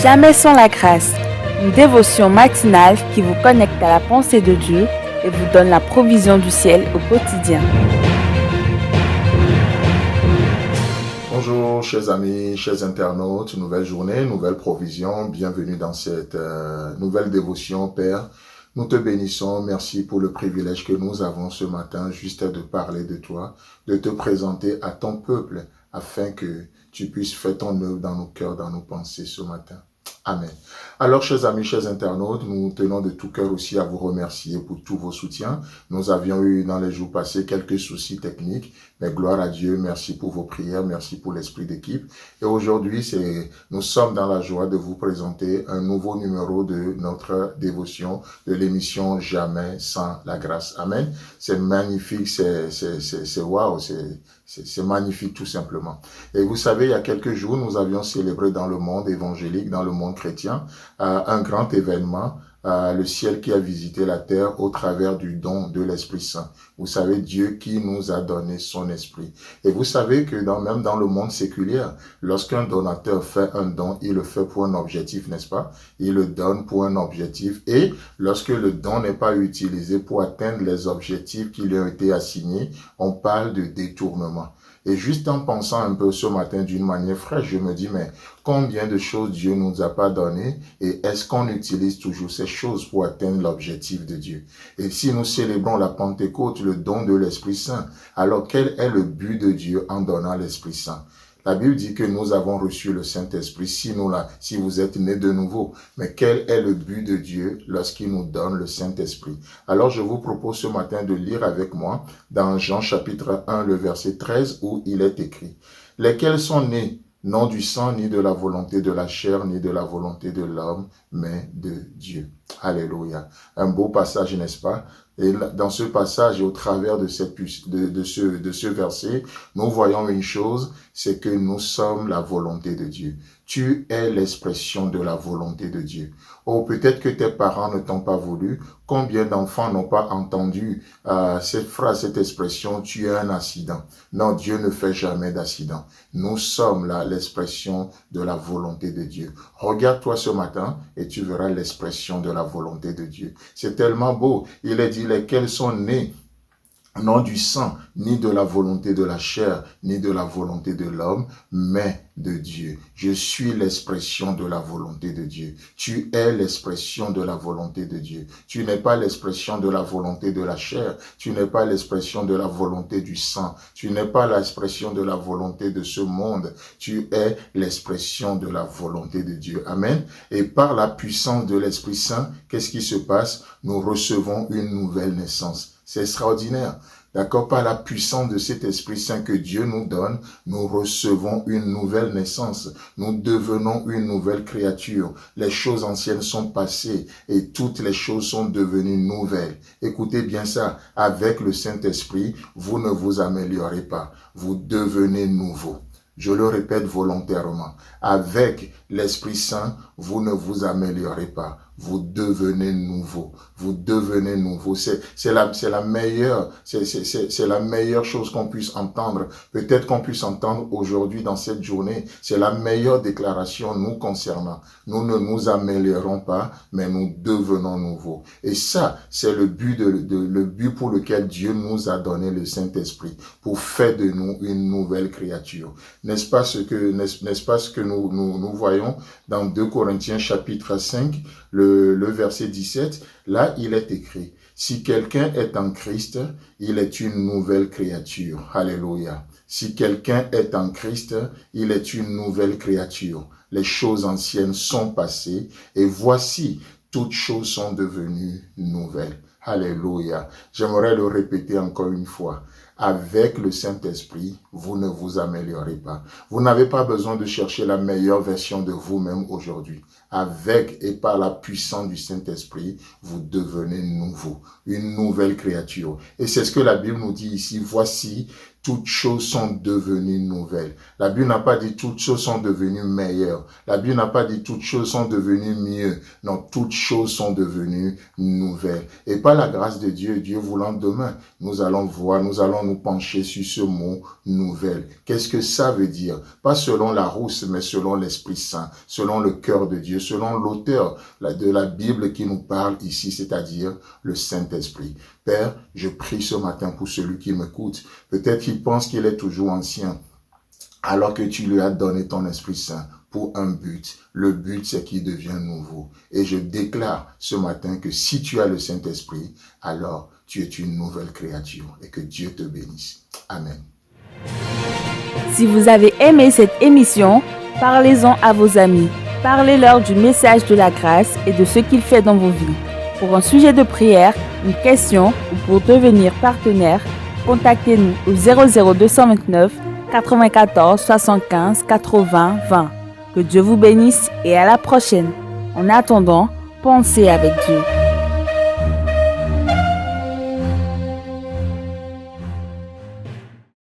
Jamais sans la grâce, une dévotion matinale qui vous connecte à la pensée de Dieu et vous donne la provision du ciel au quotidien. Bonjour chers amis, chers internautes, nouvelle journée, nouvelle provision, bienvenue dans cette nouvelle dévotion Père. Nous te bénissons, merci pour le privilège que nous avons ce matin juste de parler de toi, de te présenter à ton peuple afin que tu puisses faire ton œuvre dans nos cœurs, dans nos pensées ce matin. Amen. Alors, chers amis, chers internautes, nous tenons de tout cœur aussi à vous remercier pour tous vos soutiens. Nous avions eu dans les jours passés quelques soucis techniques, mais gloire à Dieu, merci pour vos prières, merci pour l'esprit d'équipe. Et aujourd'hui, nous sommes dans la joie de vous présenter un nouveau numéro de notre dévotion de l'émission Jamais sans la grâce. Amen. C'est magnifique, c'est waouh, c'est magnifique tout simplement. Et vous savez, il y a quelques jours, nous avions célébré dans le monde évangélique, dans le monde chrétien, un grand événement, le ciel qui a visité la terre au travers du don de l'Esprit Saint. Vous savez, Dieu qui nous a donné son Esprit. Et vous savez que même dans le monde séculier, lorsqu'un donateur fait un don, il le fait pour un objectif, n'est-ce pas? Il le donne pour un objectif. Et lorsque le don n'est pas utilisé pour atteindre les objectifs qui lui ont été assignés, on parle de détournement. Et juste en pensant un peu ce matin d'une manière fraîche, je me dis, mais combien de choses Dieu ne nous a pas données et est-ce qu'on utilise toujours ces choses pour atteindre l'objectif de Dieu? Et si nous célébrons la Pentecôte, le don de l'Esprit Saint, alors quel est le but de Dieu en donnant l'Esprit Saint? La Bible dit que nous avons reçu le Saint-Esprit si vous êtes nés de nouveau. Mais quel est le but de Dieu lorsqu'il nous donne le Saint-Esprit? Alors je vous propose ce matin de lire avec moi dans Jean chapitre 1, le verset 13 où il est écrit: « Lesquels sont nés non du sang, ni de la volonté de la chair, ni de la volonté de l'homme, mais de Dieu. » Alléluia. Un beau passage, n'est-ce pas? Et dans ce passage, et au travers de ce verset, nous voyons une chose, c'est que nous sommes la volonté de Dieu. Tu es l'expression de la volonté de Dieu. Oh, peut-être que tes parents ne t'ont pas voulu. Combien d'enfants n'ont pas entendu cette phrase, cette expression, tu es un accident. Non, Dieu ne fait jamais d'accident. Nous sommes là l'expression de la volonté de Dieu. Regarde-toi ce matin et tu verras l'expression de la volonté de Dieu. C'est tellement beau. Il est dit lesquels sont nés non du sang, ni de la volonté de la chair, ni de la volonté de l'homme, mais de Dieu. Je suis l'expression de la volonté de Dieu. Tu es l'expression de la volonté de Dieu. Tu n'es pas l'expression de la volonté de la chair. Tu n'es pas l'expression de la volonté du sang. Tu n'es pas l'expression de la volonté de ce monde. Tu es l'expression de la volonté de Dieu. Amen. Et par la puissance de l'Esprit Saint, qu'est-ce qui se passe? Nous recevons une nouvelle naissance. C'est extraordinaire. D'accord? Par la puissance de cet Esprit Saint que Dieu nous donne, nous recevons une nouvelle naissance. Nous devenons une nouvelle créature. Les choses anciennes sont passées et toutes les choses sont devenues nouvelles. Écoutez bien ça. Avec le Saint-Esprit, vous ne vous améliorez pas. Vous devenez nouveau. Je le répète volontairement. Avec l'Esprit Saint, vous ne vous améliorez pas. Vous devenez nouveau. Vous devenez nouveau. C'est la meilleure chose qu'on puisse entendre. Peut-être qu'on puisse entendre aujourd'hui dans cette journée. C'est la meilleure déclaration nous concernant. Nous ne nous améliorons pas, mais nous devenons nouveaux. Et ça, c'est le but le but pour lequel Dieu nous a donné le Saint-Esprit, pour faire de nous une nouvelle créature. N'est-ce pas ce que nous voyons dans 2 Corinthiens chapitre 5, le verset 17, là il est écrit: si quelqu'un est en Christ, il est une nouvelle créature. Alléluia. Si quelqu'un est en Christ, il est une nouvelle créature. Les choses anciennes sont passées et voici, toutes choses sont devenues nouvelles. Alléluia. J'aimerais le répéter encore une fois. Avec le Saint-Esprit, vous ne vous améliorez pas. Vous n'avez pas besoin de chercher la meilleure version de vous-même aujourd'hui. Avec et par la puissance du Saint-Esprit, vous devenez nouveau, une nouvelle créature. Et c'est ce que la Bible nous dit ici. Voici, toutes choses sont devenues nouvelles. La Bible n'a pas dit toutes choses sont devenues meilleures. La Bible n'a pas dit toutes choses sont devenues mieux. Non, toutes choses sont devenues nouvelles. Et par la grâce de Dieu, Dieu voulant demain, nous allons nous pencher sur ce mot nouvelle. Qu'est-ce que ça veut dire? Pas selon la rousse, mais selon l'Esprit Saint, selon le cœur de Dieu, selon l'auteur de la Bible qui nous parle ici, c'est-à-dire le Saint-Esprit. Père, je prie ce matin pour celui qui m'écoute. Peut-être qu'il pense qu'il est toujours ancien, alors que tu lui as donné ton Esprit Saint pour un but. Le but, c'est qu'il devient nouveau. Et je déclare ce matin que si tu as le Saint-Esprit, alors tu es une nouvelle créature et que Dieu te bénisse. Amen. Si vous avez aimé cette émission, parlez-en à vos amis. Parlez-leur du message de la grâce et de ce qu'il fait dans vos vies. Pour un sujet de prière, une question ou pour devenir partenaire, contactez-nous au 00229 94 75 80 20. Que Dieu vous bénisse et à la prochaine. En attendant, pensez avec Dieu.